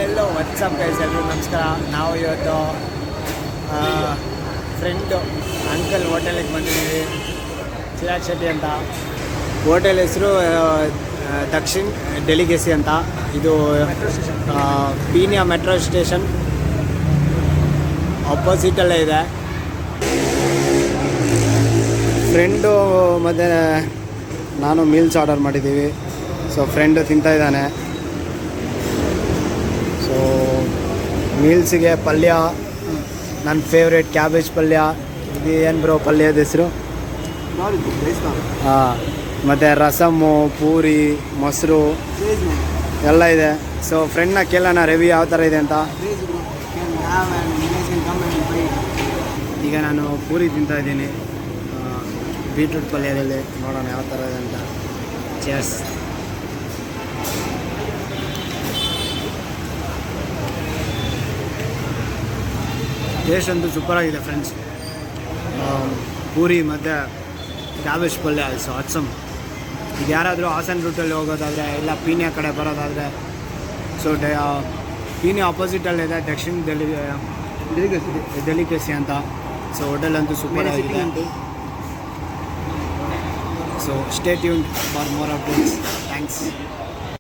ಎಲ್ಲೋ WhatsApp guys ಎಲ್ಲರೂ ನಮಸ್ಕಾರ. ನಾವು ಇವತ್ತು ಫ್ರೆಂಡು ಅಂಕಲ್ ಹೋಟೆಲಿಗೆ ಬಂದಿದ್ದೀವಿ. ಚಿರಾಗ್ ಶೆಟ್ಟಿ ಅಂತ ಹೋಟೆಲ್ ಹೆಸರು ದಕ್ಷಿಣ್ ಡೆಲಿಗೇಸಿ ಅಂತ. ಇದು ಪೀಣ್ಯ ಮೆಟ್ರೋ ಸ್ಟೇಷನ್ ಅಪೋಸಿಟಲ್ಲೇ ಇದೆ. ಫ್ರೆಂಡು ಮತ್ತು ನಾನು ಮೀಲ್ಸ್ ಆರ್ಡರ್ ಮಾಡಿದ್ದೀವಿ. ಸೊ ಫ್ರೆಂಡು ತಿಂತಾಯಿದ್ದಾನೆ. ಸೊ ಮೀಲ್ಸಿಗೆ ಪಲ್ಯ, ನನ್ನ ಫೇವ್ರೇಟ್ ಕ್ಯಾಬೇಜ್ ಪಲ್ಯ. ಇದು ಏನು ಬ್ರೋ ಪಲ್ಯದ ಹೆಸರು? ಹಾಂ, ಮತ್ತು ರಸಮ್ಮು, ಪೂರಿ, ಮೊಸರು ಎಲ್ಲ ಇದೆ. ಸೊ ಫ್ರೆಂಡ್ನ ಕೇಳೋಣ ರಿವ್ಯೂ ಯಾವ ಥರ ಇದೆ ಅಂತ. ಈಗ ನಾನು ಪೂರಿ ತಿಂತಾಯಿದ್ದೀನಿ ಬೀಟ್ರೂಟ್ ಪಲ್ಯದಲ್ಲಿ. ನೋಡೋಣ ಯಾವ ಥರ ಇದೆ ಅಂತ. ಚೇರ್ಸ್. ಟೇಸ್ಟ್ ಅಂತೂ ಸೂಪರಾಗಿದೆ ಫ್ರೆಂಡ್ಸ್. ಪೂರಿ ಮತ್ತು ಕ್ಯಾಬೇಜ್ ಪಲ್ಯ ಸೊ ಅಟ್ಸಮ್. ಈಗ ಯಾರಾದರೂ ಹಾಸನ ರೂಟಲ್ಲಿ ಹೋಗೋದಾದರೆ ಇಲ್ಲ ಪೀಣ್ಯ ಕಡೆ ಬರೋದಾದರೆ ಸೊ ಪೀಣ್ಯ ಆಪೋಸಿಟಲ್ಲಿದೆ ದಕ್ಷಿಣ್ ಡೆಲಿಕೇಸಿ ಅಂತ. ಸೊ ಹೋಟೆಲ್ ಅಂತೂ ಸೂಪರಾಗಿದೆ. So stay tuned for more updates. Thanks.